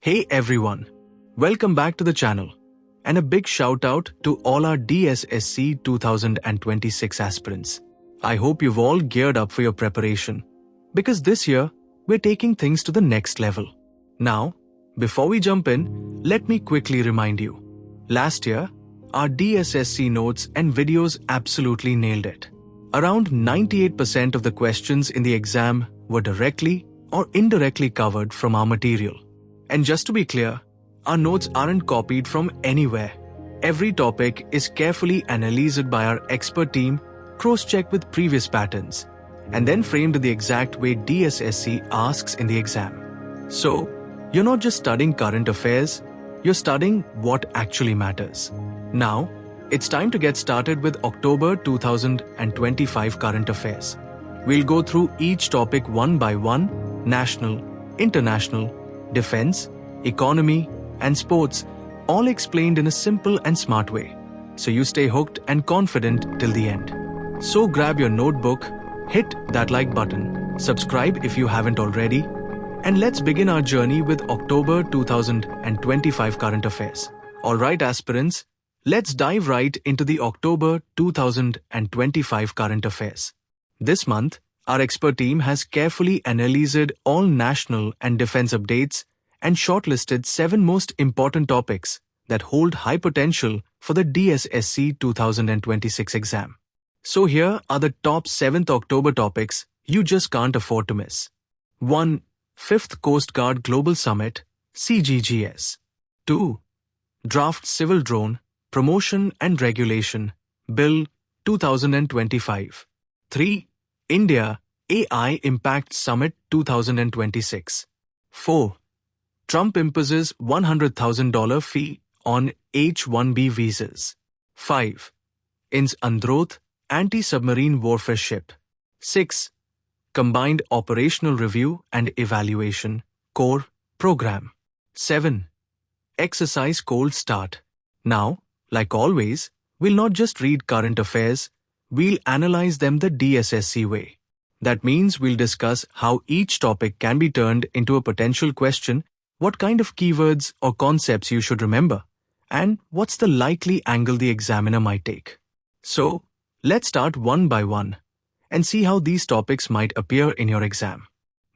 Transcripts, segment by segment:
Hey everyone, welcome back to the channel and a big shout out to all our DSSC 2026 aspirants. I hope you've all geared up for your preparation because this year we're taking things to the next level. Now, before we jump in, let me quickly remind you. Last year, our DSSC notes and videos absolutely nailed it. Around 98% of the questions in the exam were directly or indirectly covered from our material. And just to be clear, our notes aren't copied from anywhere. Every topic is carefully analyzed by our expert team, cross-checked with previous patterns, and then framed in the exact way DSSC asks in the exam. So, you're not just studying current affairs, you're studying what actually matters. Now, it's time to get started with October 2025 current affairs. We'll go through each topic one by one: national, international, defense, economy, and sports, all explained in a simple and smart way, so you stay hooked and confident till the end. So grab your notebook, hit that like button, subscribe if you haven't already, and let's begin our journey with October 2025 current affairs. Alright aspirants, let's dive right into the October 2025 current affairs. This month, our expert team has carefully analyzed all national and defense updates and shortlisted 7 most important topics that hold high potential for the DSSC 2026 exam. So here are the top 7th October topics you just can't afford to miss. 1. 5th Coast Guard Global Summit, CGGS. 2. Draft Civil Drone, Promotion and Regulation, Bill 2025. 3. India AI Impact Summit 2026. 4. Trump imposes $100,000 fee on H-1B visas. 5. INS Androth Anti-Submarine Warfare Ship. 6. Combined Operational Review and Evaluation Core Program. 7. Exercise Cold Start. Now, like always, we'll not just read current affairs, we'll analyze them the DSSC way. That means we'll discuss how each topic can be turned into a potential question, what kind of keywords or concepts you should remember, and what's the likely angle the examiner might take. So, let's start one by one and see how these topics might appear in your exam.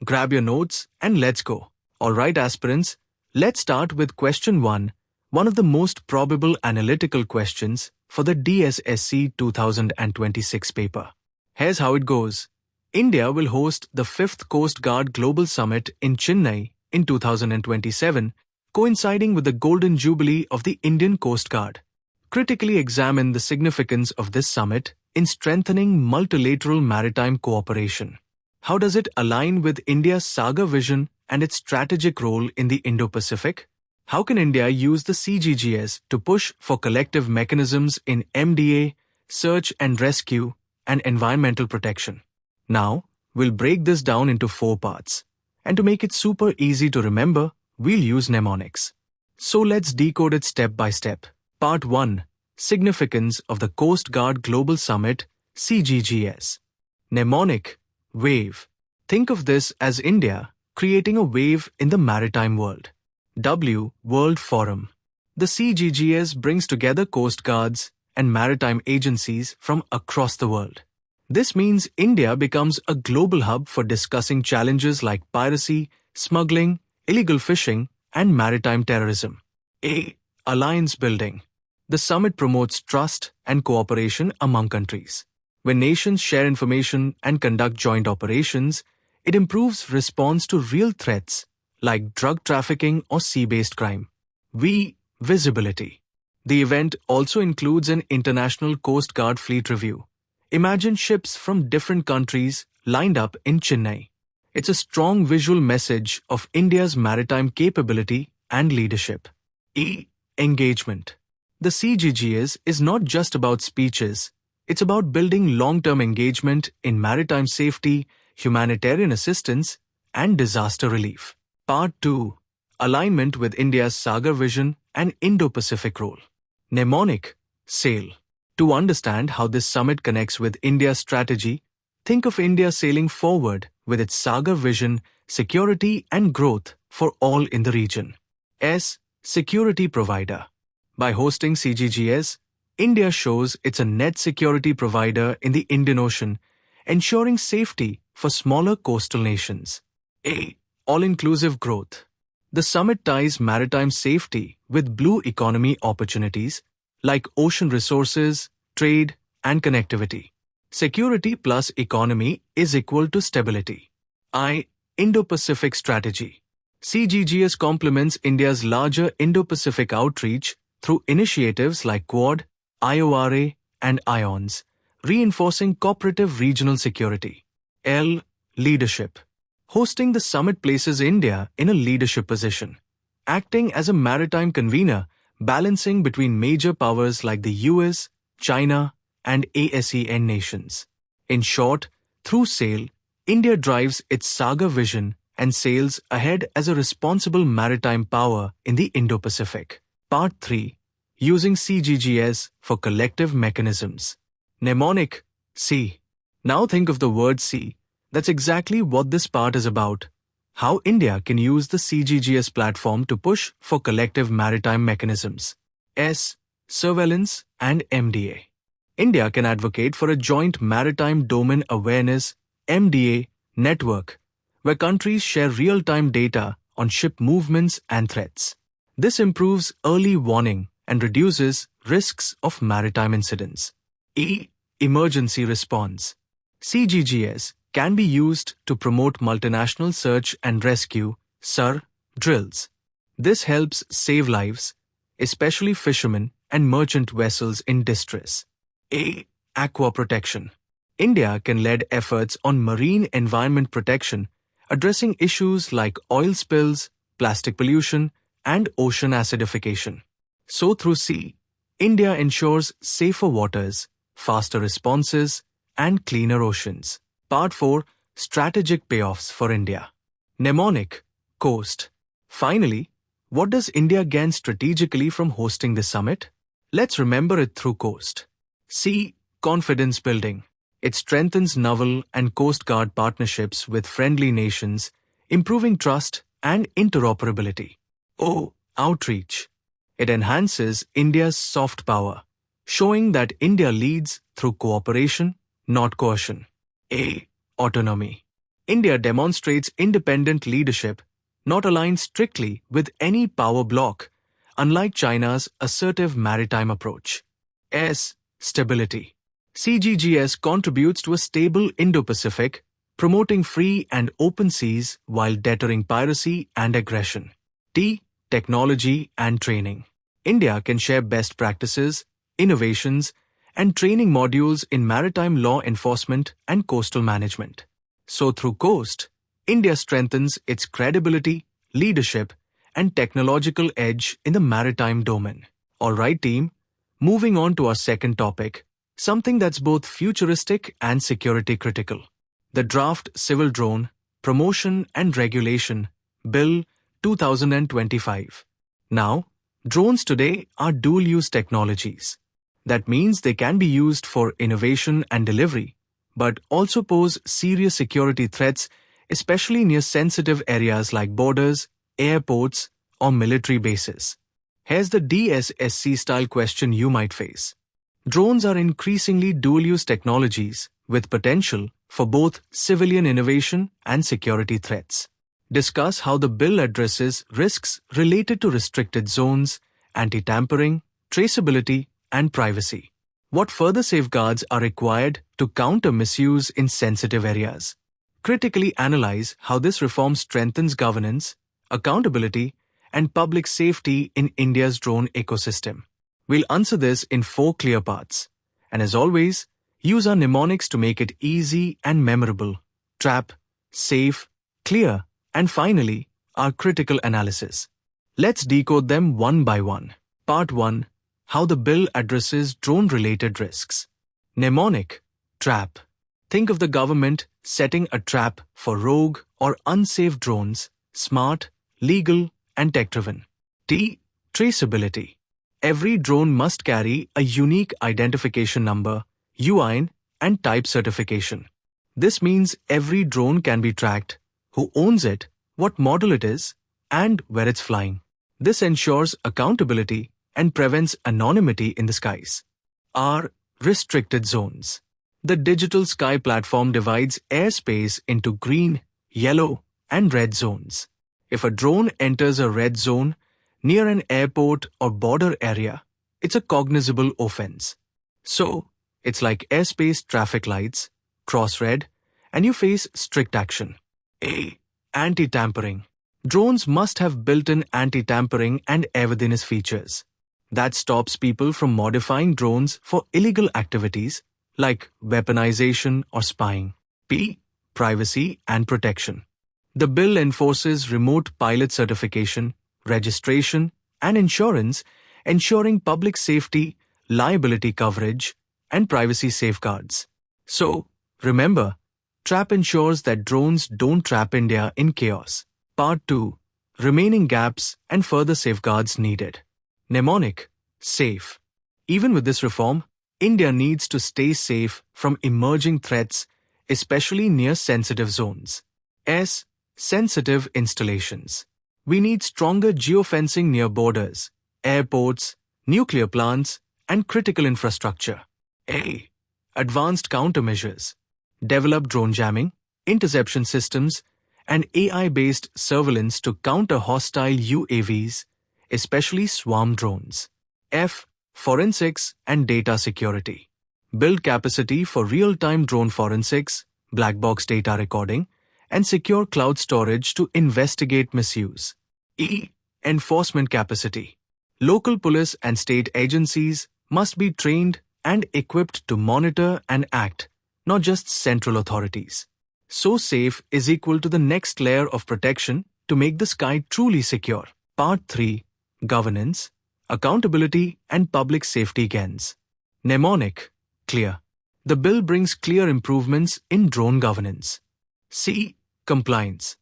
Grab your notes and let's go. Alright aspirants, let's start with question 1, one of the most probable analytical questions for the DSSC 2026 paper. Here's how it goes. India will host the 5th Coast Guard Global Summit in Chennai in 2027, coinciding with the Golden Jubilee of the Indian Coast Guard. Critically examine the significance of this summit in strengthening multilateral maritime cooperation. How does it align with India's SAGAR vision and its strategic role in the Indo-Pacific? How can India use the CGGS to push for collective mechanisms in MDA, search and rescue, and environmental protection? Now, we'll break this down into 4 parts. And to make it super easy to remember, we'll use mnemonics. So let's decode it step by step. Part 1. Significance of the Coast Guard Global Summit, CGGS. Mnemonic, wave. Think of this as India creating a wave in the maritime world. W. World Forum. The CGGS brings together coast guards and maritime agencies from across the world. This means India becomes a global hub for discussing challenges like piracy, smuggling, illegal fishing, and maritime terrorism. A. Alliance building. The summit promotes trust and cooperation among countries. When nations share information and conduct joint operations, it improves response to real threats like drug trafficking or sea-based crime. V. Visibility. The event also includes an international Coast Guard fleet review. Imagine ships from different countries lined up in Chennai. It's a strong visual message of India's maritime capability and leadership. E. Engagement. The CGGS is not just about speeches, it's about building long-term engagement in maritime safety, humanitarian assistance, and disaster relief. Part 2. Alignment with India's SAGAR vision and Indo-Pacific role. Mnemonic, SAIL. To understand how this summit connects with India's strategy, think of India sailing forward with its SAGAR vision, security and growth for all in the region. S. Security provider. By hosting CGGS, India shows it's a net security provider in the Indian Ocean, ensuring safety for smaller coastal nations. A. All-inclusive growth. The summit ties maritime safety with blue economy opportunities like ocean resources, trade, and connectivity. Security plus economy is equal to stability. I. Indo-Pacific strategy. CGGS complements India's larger Indo-Pacific outreach through initiatives like Quad, IORA, and IONS, reinforcing cooperative regional security. L. Leadership. Hosting the summit places India in a leadership position, acting as a maritime convener, balancing between major powers like the US, China, and ASEAN nations. In short, through SAIL, India drives its SAGAR vision and sails ahead as a responsible maritime power in the Indo-Pacific. Part 3. Using CGGS for collective mechanisms. Mnemonic C. Now think of the word C. That's exactly what this part is about. How India can use the CGGS platform to push for collective maritime mechanisms. S. Surveillance and MDA. India can advocate for a joint maritime domain awareness (MDA) network, where countries share real-time data on ship movements and threats. This improves early warning and reduces risks of maritime incidents. E. Emergency response. CGGS can be used to promote multinational search and rescue (SAR) drills. This helps save lives, especially fishermen and merchant vessels in distress. A. Aqua protection. India can lead efforts on marine environment protection, addressing issues like oil spills, plastic pollution, and ocean acidification. So through C, India ensures safer waters, faster responses, and cleaner oceans. Part 4. Strategic payoffs for India. Mnemonic Coast. Finally, what does India gain strategically from hosting the summit? Let's remember it through coast. C. Confidence building. It strengthens naval and coast guard partnerships with friendly nations, improving trust and interoperability. O. Outreach. It enhances India's soft power, showing that India leads through cooperation, not coercion. A. Autonomy. India demonstrates independent leadership, not aligned strictly with any power bloc, unlike China's assertive maritime approach. S. Stability. CGGS contributes to a stable Indo-Pacific, promoting free and open seas while deterring piracy and aggression. T. Technology and training. India can share best practices, innovations, and training modules in maritime law enforcement and coastal management. So through Coast, India strengthens its credibility, leadership, and technological edge in the maritime domain. Alright team, moving on to our second topic, something that's both futuristic and security critical. The Draft Civil Drone, Promotion and Regulation, Bill 2025. Now, drones today are dual-use technologies. That means they can be used for innovation and delivery, but also pose serious security threats, especially near sensitive areas like borders, airports, or military bases. Here's the DSSC-style question you might face. Drones are increasingly dual-use technologies with potential for both civilian innovation and security threats. Discuss how the bill addresses risks related to restricted zones, anti-tampering, traceability, and privacy. What further safeguards are required to counter misuse in sensitive areas? Critically analyze how this reform strengthens governance, accountability, and public safety in India's drone ecosystem. We'll answer this in 4 clear parts. And as always, use our mnemonics to make it easy and memorable. Trap, safe, clear, and finally, our critical analysis. Let's decode them one by one. Part 1. How the bill addresses drone-related risks. Mnemonic, trap. Think of the government setting a trap for rogue or unsafe drones, smart, legal, and tech-driven. T. Traceability. Every drone must carry a unique identification number, UIN, and type certification. This means every drone can be tracked, who owns it, what model it is, and where it's flying. This ensures accountability and prevents anonymity in the skies. R. Restricted zones. The Digital Sky Platform divides airspace into green, yellow, and red zones. If a drone enters a red zone near an airport or border area, it's a cognizable offense. So, it's like airspace traffic lights, cross red, and you face strict action. A. Anti-tampering. Drones must have built-in anti-tampering and airworthiness features. That stops people from modifying drones for illegal activities like weaponization or spying. P. Privacy and protection. The bill enforces remote pilot certification, registration, and insurance, ensuring public safety, liability coverage, and privacy safeguards. So, remember, TRAP ensures that drones don't trap India in chaos. Part 2. Remaining gaps and further safeguards needed. Mnemonic, safe. Even with this reform, India needs to stay safe from emerging threats, especially near sensitive zones. S. Sensitive installations. We need stronger geofencing near borders, airports, nuclear plants, and critical infrastructure. A. Advanced countermeasures. Develop drone jamming, interception systems, and AI-based surveillance to counter hostile UAVs, especially swarm drones. F. Forensics and data security. Build capacity for real-time drone forensics, black box data recording, and secure cloud storage to investigate misuse. E. Enforcement capacity. Local police and state agencies must be trained and equipped to monitor and act, not just central authorities. So safe is equal to the next layer of protection to make the sky truly secure. Part 3. Governance, accountability, and public safety gains. Mnemonic, clear. The bill brings clear improvements in drone governance. C. Compliance.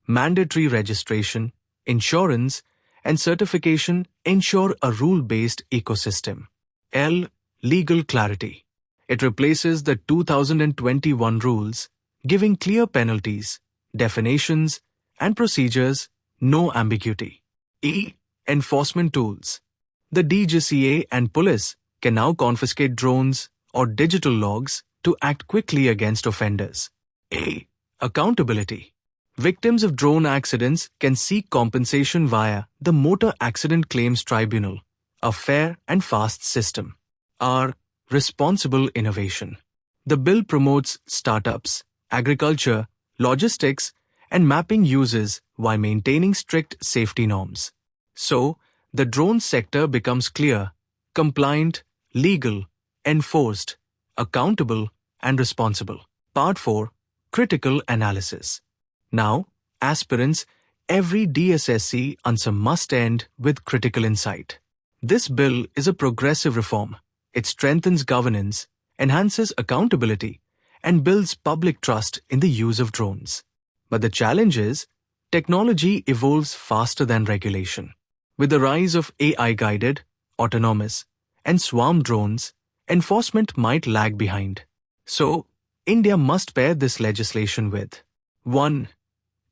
Mandatory registration, insurance, and certification ensure a rule-based ecosystem. L. Legal clarity. It replaces the 2021 rules, giving clear penalties, definitions, and procedures, no ambiguity. E. Enforcement tools. The DGCA and police can now confiscate drones or digital logs to act quickly against offenders. A. Accountability. Victims of drone accidents can seek compensation via the Motor Accident Claims Tribunal, a fair and fast system. R. Responsible innovation. The bill promotes startups, agriculture, logistics, and mapping uses while maintaining strict safety norms. So, the drone sector becomes clear, compliant, legal, enforced, accountable, and responsible. Part 4. Critical analysis. Now, aspirants, every DSSC answer must end with critical insight. This bill is a progressive reform. It strengthens governance, enhances accountability, and builds public trust in the use of drones. But the challenge is, technology evolves faster than regulation. With the rise of AI-guided, autonomous, and swarm drones, enforcement might lag behind. So, India must pair this legislation with 1.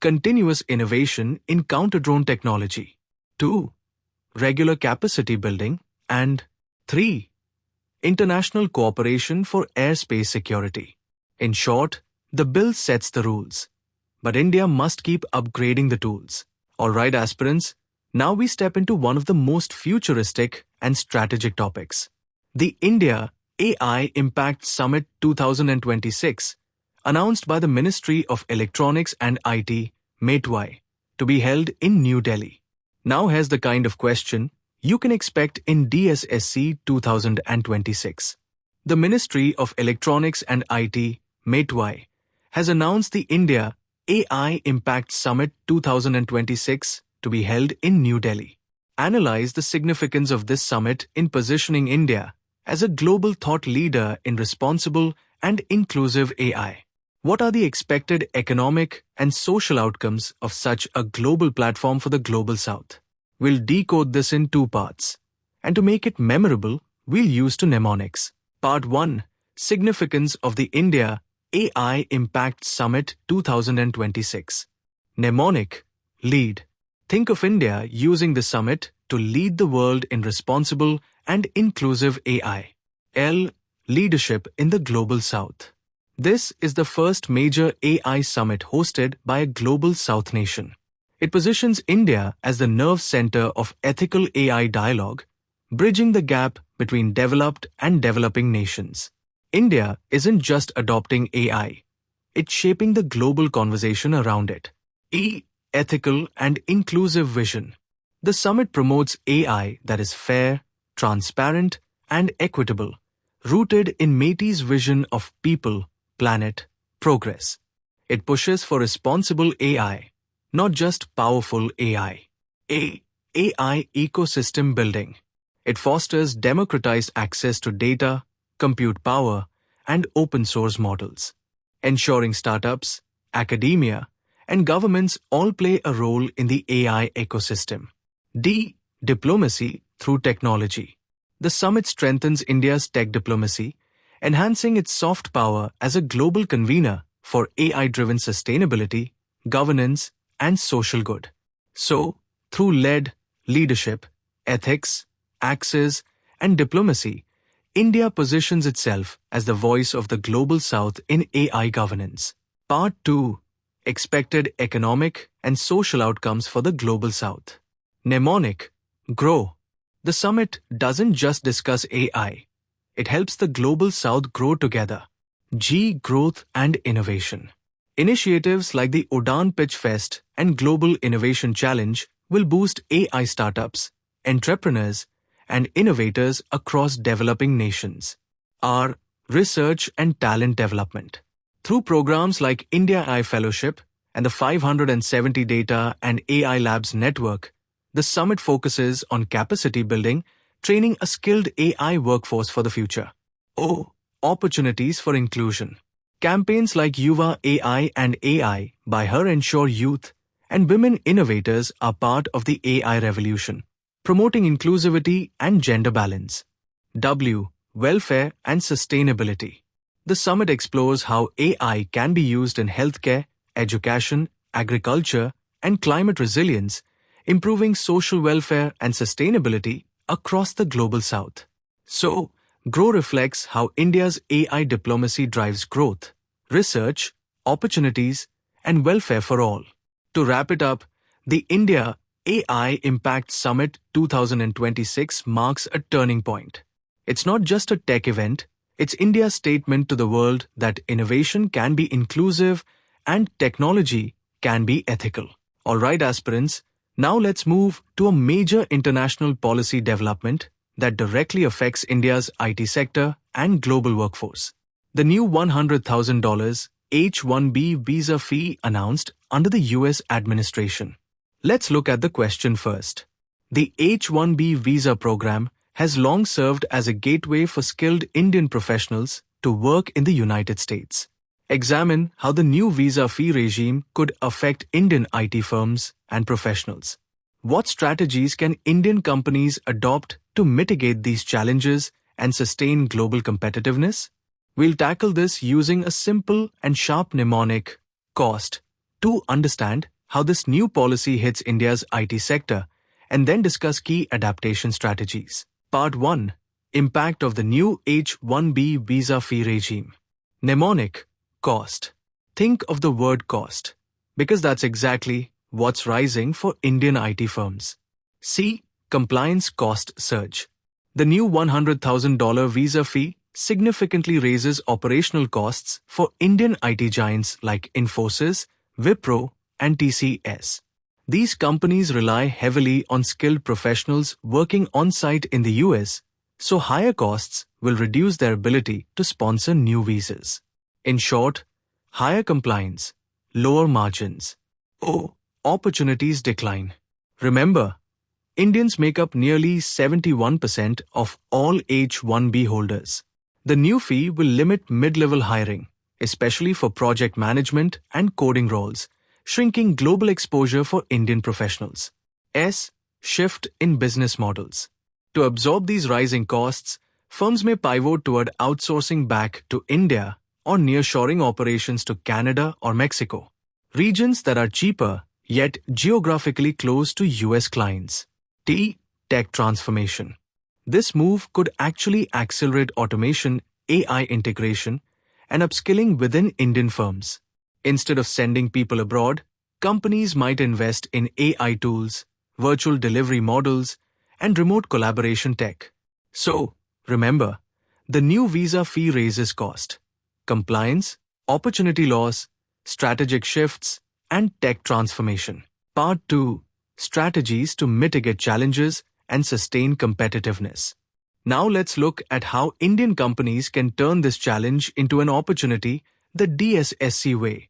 Continuous innovation in counter-drone technology. 2. Regular capacity building. And 3. International cooperation for airspace security. In short, the bill sets the rules. But India must keep upgrading the tools. Alright, aspirants, now we step into one of the most futuristic and strategic topics. The India AI Impact Summit 2026, announced by the Ministry of Electronics and IT, MeitY, to be held in New Delhi. Now here's the kind of question you can expect in DSSC 2026. The Ministry of Electronics and IT, MeitY, has announced the India AI Impact Summit 2026 to be held in New Delhi. Analyze the significance of this summit in positioning India as a global thought leader in responsible and inclusive AI. What are the expected economic and social outcomes of such a global platform for the Global South? We'll decode this in 2 parts. And to make it memorable, we'll use 2 mnemonics. Part 1. Significance of the India AI Impact Summit 2026. Mnemonic, lead. Think of India using the summit to lead the world in responsible and inclusive AI. L. Leadership in the Global South. This is the first major AI summit hosted by a global South nation. It positions India as the nerve center of ethical AI dialogue, bridging the gap between developed and developing nations. India isn't just adopting AI, it's shaping the global conversation around it. E. Ethical and inclusive vision. The summit promotes AI that is fair, transparent, and equitable, rooted in MeitY's vision of people, planet, progress. It pushes for responsible AI, not just powerful AI. A. AI ecosystem building. It fosters democratized access to data, compute power, and open source models, ensuring startups, academia, and governments all play a role in the AI ecosystem. D. Diplomacy through technology. The summit strengthens India's tech diplomacy, enhancing its soft power as a global convener for AI-driven sustainability, governance, and social good. So, through leadership, ethics, access, and diplomacy, India positions itself as the voice of the Global South in AI governance. Part 2. Expected economic and social outcomes for the Global South. Mnemonic, grow. The summit doesn't just discuss AI. It helps the Global South grow together. G. Growth and innovation. Initiatives like the Udaan Pitch Fest and Global Innovation Challenge will boost AI startups, entrepreneurs, and innovators across developing nations. R. Research and talent development. Through programs like India AI Fellowship and the 570 Data and AI Labs Network, the summit focuses on capacity building, training a skilled AI workforce for the future. O. Opportunities for inclusion. Campaigns like Yuva AI and AI by Her ensure youth and women innovators are part of the AI revolution, promoting inclusivity and gender balance. W. Welfare and sustainability. The summit explores how AI can be used in healthcare, education, agriculture, and climate resilience, improving social welfare and sustainability across the Global South. So, GROW reflects how India's AI diplomacy drives growth, research, opportunities, and welfare for all. To wrap it up, the India AI Impact Summit 2026 marks a turning point. It's not just a tech event, it's India's statement to the world that innovation can be inclusive and technology can be ethical. Alright, aspirants, now let's move to a major international policy development that directly affects India's IT sector and global workforce. The new $100,000 H-1B visa fee announced under the US administration. Let's look at the question first. The H-1B visa program has long served as a gateway for skilled Indian professionals to work in the United States. Examine how the new visa fee regime could affect Indian IT firms and professionals. What strategies can Indian companies adopt to mitigate these challenges and sustain global competitiveness? We'll tackle this using a simple and sharp mnemonic, cost, to understand how this new policy hits India's IT sector, and then discuss key adaptation strategies. Part 1. Impact of the new H-1B visa fee regime. Mnemonic, cost. Think of the word cost, because that's exactly what's rising for Indian IT firms. C. Compliance cost surge. The new $100,000 visa fee significantly raises operational costs for Indian IT giants like Infosys, Wipro, and TCS. These companies rely heavily on skilled professionals working on-site in the US, so higher costs will reduce their ability to sponsor new visas. In short, higher compliance, lower margins. O. Opportunities decline. Remember, Indians make up nearly 71% of all H-1B holders. The new fee will limit mid-level hiring, especially for project management and coding roles, shrinking global exposure for Indian professionals. S. Shift in business models. To absorb these rising costs, firms may pivot toward outsourcing back to India or nearshoring operations to Canada or Mexico. Regions that are cheaper, yet geographically close to US clients. T. Tech transformation. This move could actually accelerate automation, AI integration, and upskilling within Indian firms. Instead of sending people abroad, companies might invest in AI tools, virtual delivery models, and remote collaboration tech. So, remember, the new visa fee raises cost, compliance, opportunity loss, strategic shifts, and tech transformation. Part 2. Strategies to mitigate challenges and sustain competitiveness. Now let's look at how Indian companies can turn this challenge into an opportunity the DSSC way,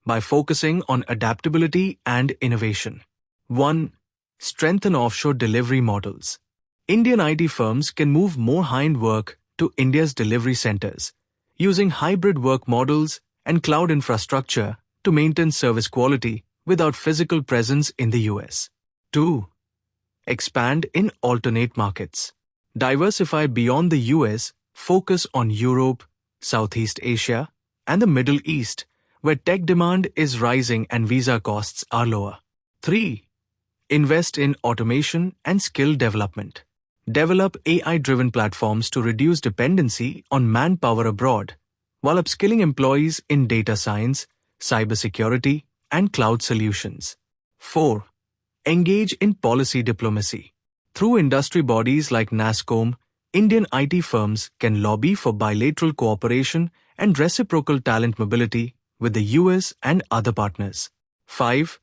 by focusing on adaptability and innovation. 1. Strengthen offshore delivery models. Indian IT firms can move more high-end work to India's delivery centers, using hybrid work models and cloud infrastructure to maintain service quality without physical presence in the US. 2. Expand in alternate markets. Diversify beyond the US, focus on Europe, Southeast Asia, and the Middle East, where tech demand is rising and visa costs are lower. 3. Invest in automation and skill development. Develop AI-driven platforms to reduce dependency on manpower abroad, while upskilling employees in data science, cybersecurity, and cloud solutions. 4. Engage in policy diplomacy. Through industry bodies like NASSCOM, Indian IT firms can lobby for bilateral cooperation and reciprocal talent mobility with the US and other partners. 5.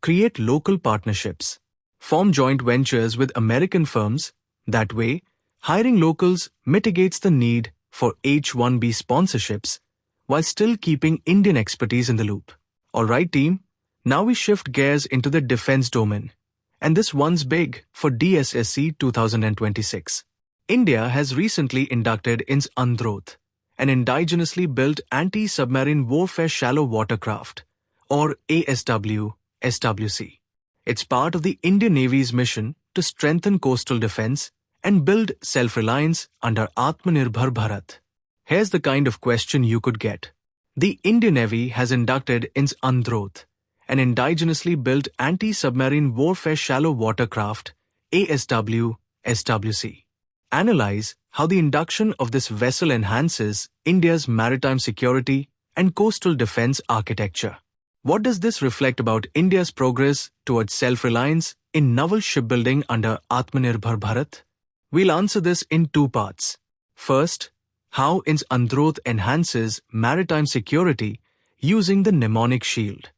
Create local partnerships. Form joint ventures with American firms. That way, hiring locals mitigates the need for H-1B sponsorships while still keeping Indian expertise in the loop. Alright team, now we shift gears into the defense domain. And this one's big for DSSC 2026. India has recently inducted INS Androth, an indigenously built anti-submarine warfare shallow watercraft, or ASW-SWC. It's part of the Indian Navy's mission to strengthen coastal defense and build self-reliance under Atmanirbhar Bharat. Here's the kind of question you could get. The Indian Navy has inducted INS Androth, an indigenously built anti-submarine warfare shallow watercraft, ASW-SWC. Analyze how the induction of this vessel enhances India's maritime security and coastal defense architecture. What does this reflect about India's progress towards self-reliance in naval shipbuilding under Atmanirbhar Bharat? We'll answer this in two parts. First, how INS Androth enhances maritime security using the mnemonic shield.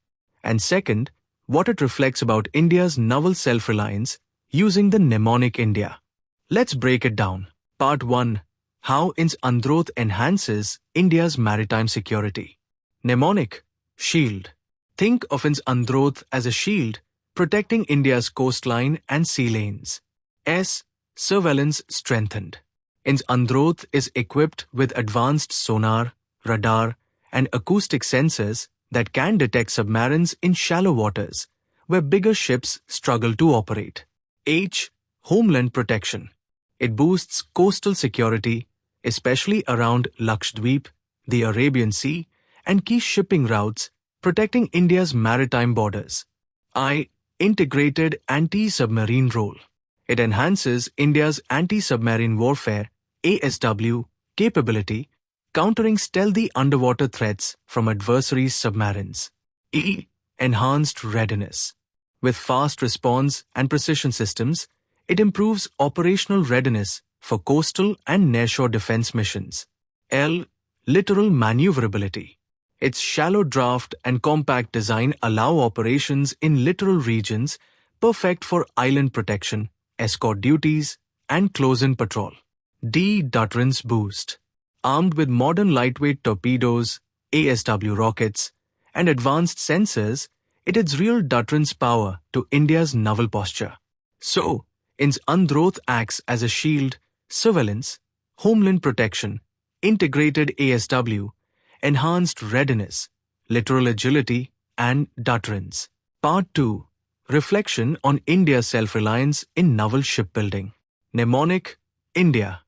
And second, what it reflects about India's naval self-reliance using the mnemonic India. Let's break it down. Part 1. How INS Androth enhances India's maritime security. Mnemonic, shield. Think of INS Androth as a shield protecting India's coastline and sea lanes. S. Surveillance strengthened. INS Androth is equipped with advanced sonar, radar, and acoustic sensors that can detect submarines in shallow waters, where bigger ships struggle to operate. H. Homeland protection. It boosts coastal security, especially around Lakshadweep, the Arabian Sea, and key shipping routes, protecting India's maritime borders. I. Integrated anti-submarine role. It enhances India's anti-submarine warfare (ASW) capability, countering stealthy underwater threats from adversaries' submarines. E. Enhanced readiness. With fast response and precision systems, it improves operational readiness for coastal and nearshore defense missions. L. Littoral maneuverability. Its shallow draft and compact design allow operations in littoral regions, perfect for island protection, escort duties, and close-in patrol. D. Deterrence boost. Armed with modern lightweight torpedoes, ASW rockets, and advanced sensors, it adds real deterrence power to India's naval posture. So, INS Androth acts as a shield, surveillance, homeland protection, integrated ASW, enhanced readiness, littoral agility, and deterrence. Part 2. Reflection on India's self-reliance in naval shipbuilding. Mnemonic, India.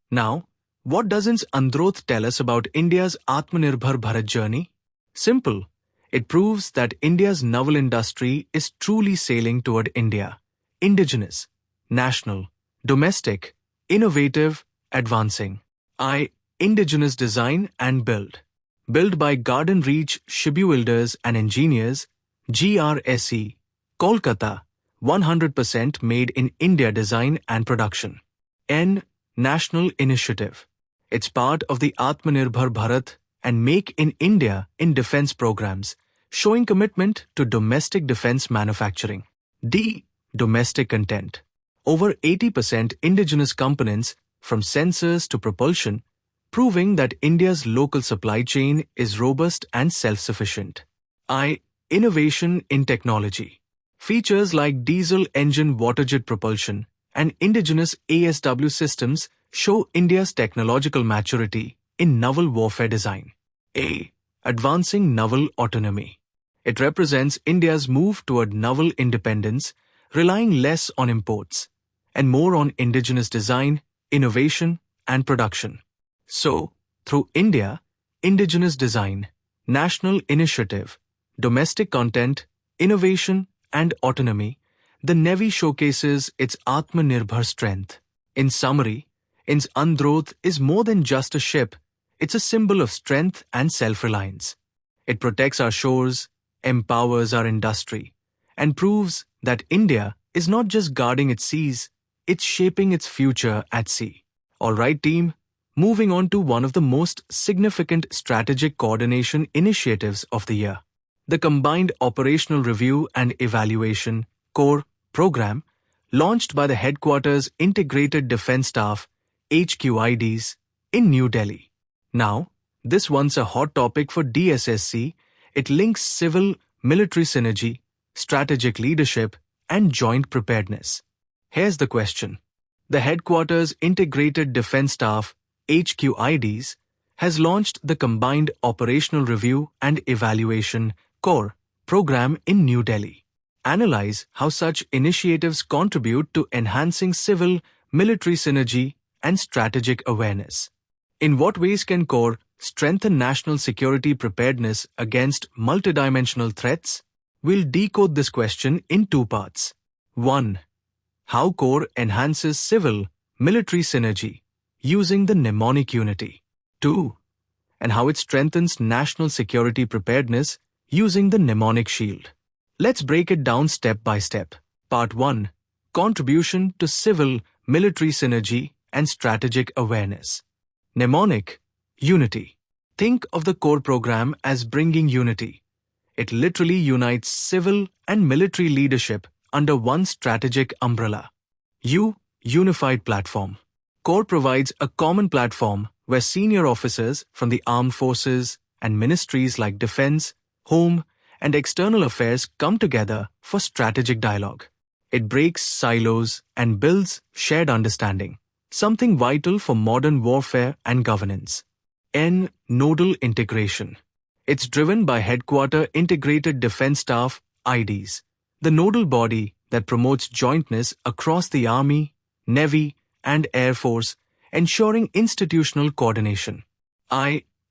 Now, what does INS Androth tell us about India's Atmanirbhar Bharat journey? Simple. It proves that India's naval industry is truly sailing toward India. Indigenous, national, domestic, innovative, advancing. Indigenous design and build. Built by Garden Reach Shipbuilders and Engineers, GRSE, Kolkata, 100% made in India design and production. National Initiative. It's part of the Atmanirbhar Bharat and Make in India in defense programs, showing commitment to domestic defense manufacturing. Domestic content. Over 80% indigenous components, from sensors to propulsion, proving that India's local supply chain is robust and self-sufficient. Innovation in technology. Features like diesel engine waterjet propulsion and indigenous ASW systems show India's technological maturity in naval warfare design. Advancing naval autonomy. It represents India's move toward naval independence, relying less on imports and more on indigenous design, innovation, and production. So, through India, indigenous design, national initiative, domestic content, innovation, and autonomy, the Navy showcases its Atmanirbhar strength. In summary, INS Androth is more than just a ship, it's a symbol of strength and self-reliance. It protects our shores, empowers our industry, and proves that India is not just guarding its seas, it's shaping its future at sea. Alright team, moving on to one of the most significant strategic coordination initiatives of the year. The Combined Operational Review and Evaluation (CORE) program, launched by the Headquarters Integrated Defence Staff (HQIDs) in New Delhi. Now, this one's a hot topic for DSSC. It links civil-military synergy, strategic leadership, and joint preparedness. Here's the question. The Headquarters Integrated Defence Staff HQIDs has launched the Combined Operational Review and Evaluation (CORE) program in New Delhi. Analyze how such initiatives contribute to enhancing civil-military synergy and strategic awareness. In what ways can CORE strengthen national security preparedness against multidimensional threats? We'll decode this question in two parts. 1. How CORE enhances civil-military synergy using the mnemonic unity. 2. And how it strengthens national security preparedness using the mnemonic shield. Let's break it down step by step. Part 1. Contribution to civil-military synergy and strategic awareness. Mnemonic unity. Think of the CORE program as bringing unity. It literally unites civil and military leadership under one strategic umbrella. Unified platform. CORE provides a common platform where senior officers from the armed forces and ministries like Defense, Home, and External Affairs come together for strategic dialogue. It breaks silos and builds shared understanding, something vital for modern warfare and governance. Nodal integration. It's driven by Headquarter Integrated Defence Staff IDs, the nodal body that promotes jointness across the Army, Navy, and Air Force, ensuring institutional coordination.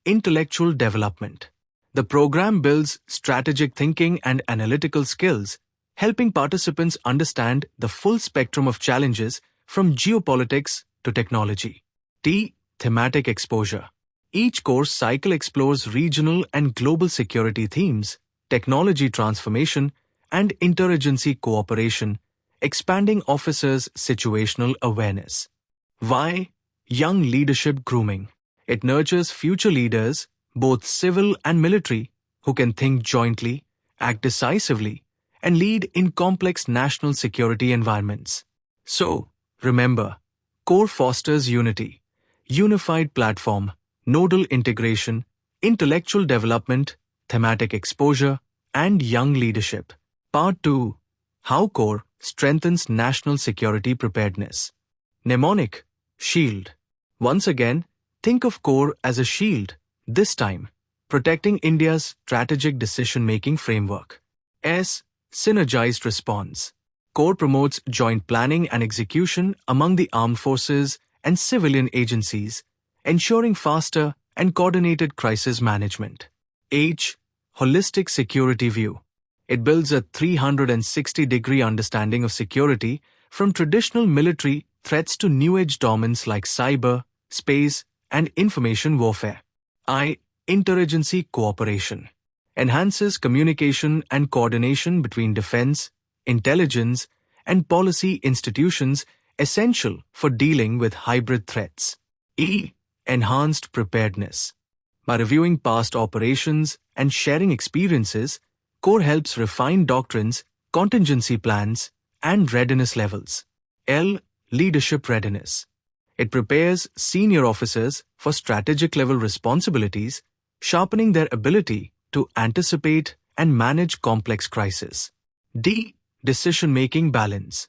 Intellectual development. The program builds strategic thinking and analytical skills, helping participants understand the full spectrum of challenges from geopolitics to technology. Thematic exposure. Each course cycle explores regional and global security themes, technology transformation, and interagency cooperation, expanding officers' situational awareness. Young leadership grooming. It nurtures future leaders, both civil and military, who can think jointly, act decisively, and lead in complex national security environments. So, remember, CORE fosters unity, unified platform, nodal integration, intellectual development, thematic exposure, and young leadership. Part 2. How CORE strengthens national security preparedness. Mnemonic shield. Once again, think of CORE as a shield, this time, protecting India's strategic decision-making framework. Synergized response. CORE promotes joint planning and execution among the armed forces and civilian agencies, ensuring faster and coordinated crisis management. holistic security view. It builds a 360-degree understanding of security from traditional military threats to new-age domains like cyber, space, and information warfare. I. Interagency cooperation. Enhances communication and coordination between defense, intelligence, and policy institutions essential for dealing with hybrid threats. E. Enhanced preparedness. By reviewing past operations and sharing experiences, Core helps refine doctrines, contingency plans, and readiness levels. L. Leadership readiness. It prepares senior officers for strategic-level responsibilities, sharpening their ability to anticipate and manage complex crises. D. Decision-making balance.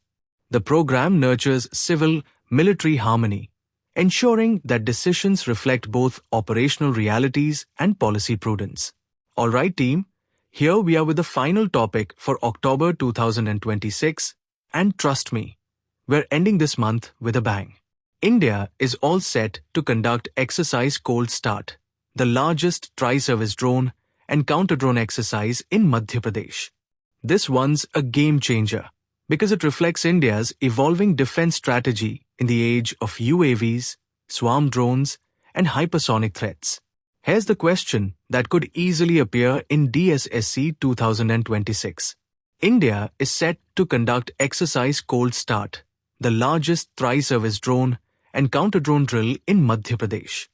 The program nurtures civil-military harmony, ensuring that decisions reflect both operational realities and policy prudence. Alright team, here we are with the final topic for October 2026, and trust me, we're ending this month with a bang. India is all set to conduct Exercise Cold Start, the largest tri-service drone and counter-drone exercise in Madhya Pradesh. This one's a game-changer because it reflects India's evolving defense strategy in the age of UAVs, swarm drones, and hypersonic threats. Here's the question that could easily appear in DSSC 2026. India is set to conduct Exercise Cold Start, the largest tri-service drone and counter-drone drill in Madhya Pradesh.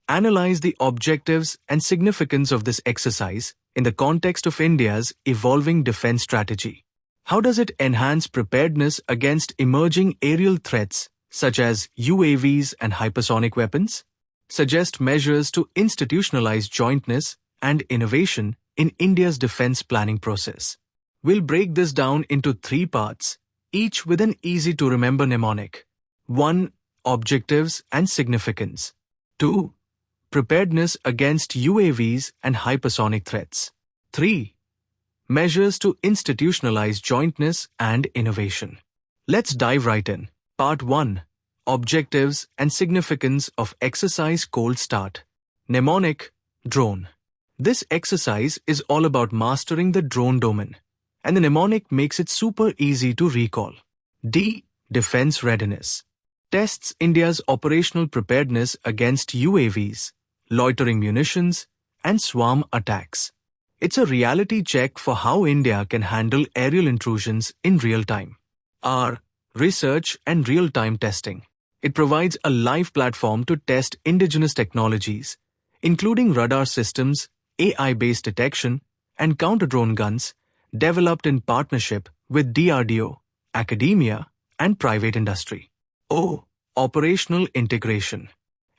Analyze the objectives and significance of this exercise in the context of India's evolving defense strategy. How does it enhance preparedness against emerging aerial threats such as UAVs and hypersonic weapons? Suggest measures to institutionalize jointness and innovation in India's defense planning process. We'll break this down into 3 parts, each with an easy-to-remember mnemonic. 1. Objectives and significance. 2. Preparedness against UAVs and hypersonic threats. 3. Measures to institutionalize jointness and innovation. Let's dive right in. Part 1. Objectives and significance of Exercise Cold Start. Mnemonic: drone. This exercise is all about mastering the drone domain, and the mnemonic makes it super easy to recall. D. Defense readiness. Tests India's operational preparedness against UAVs, loitering munitions, and swarm attacks. It's a reality check for how India can handle aerial intrusions in real time. R. Research and real-time testing. It provides a live platform to test indigenous technologies, including radar systems, AI-based detection, and counter-drone guns, developed in partnership with DRDO, academia, and private industry. O. Operational integration.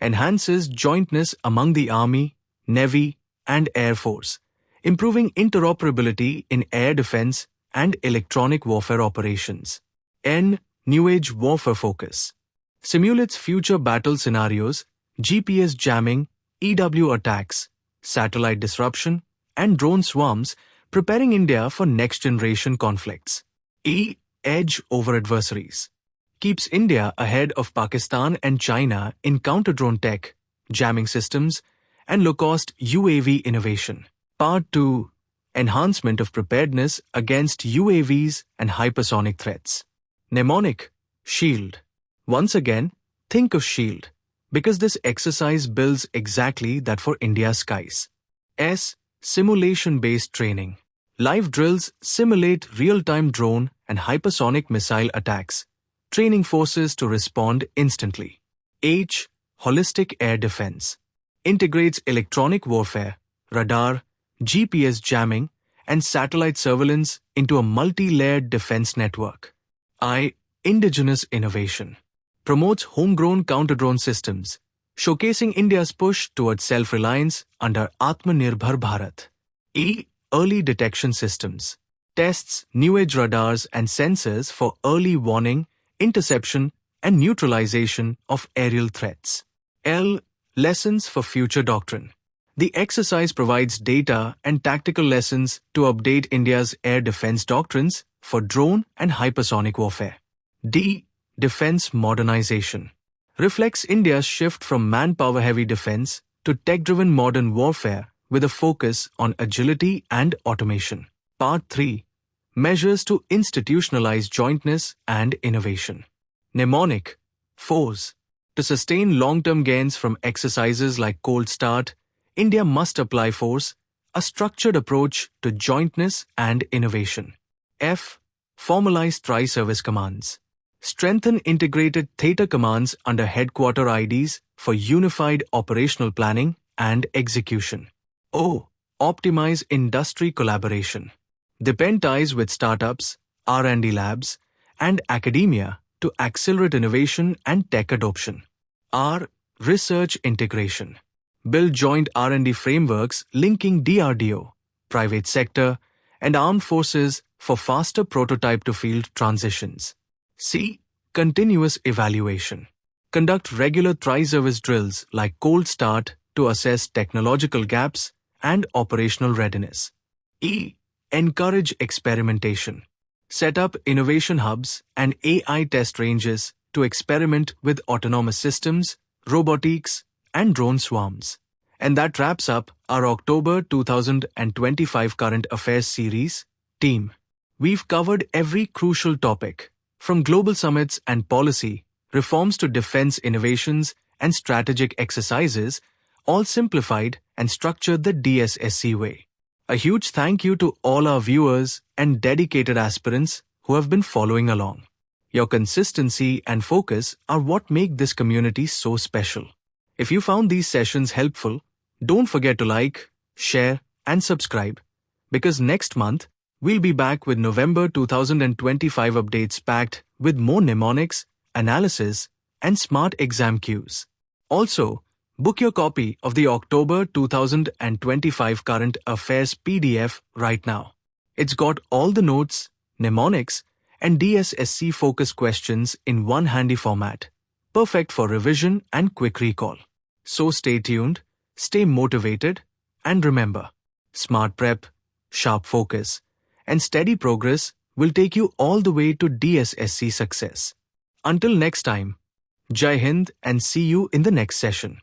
Enhances jointness among the Army, Navy, and Air Force, improving interoperability in air defense and electronic warfare operations. N. New Age warfare focus. Simulates future battle scenarios, GPS jamming, EW attacks, satellite disruption, and drone swarms, preparing India for next-generation conflicts. E. Edge over adversaries. Keeps India ahead of Pakistan and China in counter-drone tech, jamming systems, and low-cost UAV innovation. Part 2. Enhancement of preparedness against UAVs and hypersonic threats. Mnemonic: shield. Once again, think of shield, because this exercise builds exactly that for India's skies. S. Simulation-based training. Live drills simulate real-time drone and hypersonic missile attacks, training forces to respond instantly. H. Holistic air defense. Integrates electronic warfare, radar, GPS jamming, and satellite surveillance into a multi-layered defense network. I. Indigenous innovation. Promotes homegrown counter-drone systems, showcasing India's push towards self-reliance under Atmanirbhar Bharat. E. Early detection systems. Tests new-age radars and sensors for early warning, interception, and neutralization of aerial threats. L. Lessons for future doctrine. The exercise provides data and tactical lessons to update India's air defense doctrines for drone and hypersonic warfare. D. Defense modernization. Reflects India's shift from manpower-heavy defense to tech-driven modern warfare with a focus on agility and automation. Part 3. Measures to institutionalize jointness and innovation. Mnemonic. Force. To sustain long-term gains from exercises like cold start, India must apply force, a structured approach to jointness and innovation. F. Formalize tri-service commands. Strengthen integrated theatre commands under headquarter IDs for unified operational planning and execution. O. Optimize industry collaboration. Depend ties with startups, R&D labs, and academia to accelerate innovation and tech adoption. R. Research integration. Build joint R&D frameworks linking DRDO, private sector, and armed forces for faster prototype-to-field transitions. C. Continuous evaluation. Conduct regular tri-service drills like cold start to assess technological gaps and operational readiness. E. Encourage experimentation. Set up innovation hubs and AI test ranges to experiment with autonomous systems, robotics, and drone swarms. And that wraps up our October 2025 Current Affairs series, Team. We've covered every crucial topic, from global summits and policy, reforms to defense innovations and strategic exercises, all simplified and structured the DSSC way. A huge thank you to all our viewers and dedicated aspirants who have been following along. Your consistency and focus are what make this community so special. If you found these sessions helpful, don't forget to like, share, and subscribe, because next month we'll be back with November 2025 updates packed with more mnemonics, analysis, and smart exam cues. Also, book your copy of the October 2025 Current Affairs PDF right now. It's got all the notes, mnemonics, and DSSC focus questions in one handy format, perfect for revision and quick recall. So stay tuned, stay motivated, and remember, smart prep, sharp focus, and steady progress will take you all the way to DSSC success. Until next time, Jai Hind and see you in the next session.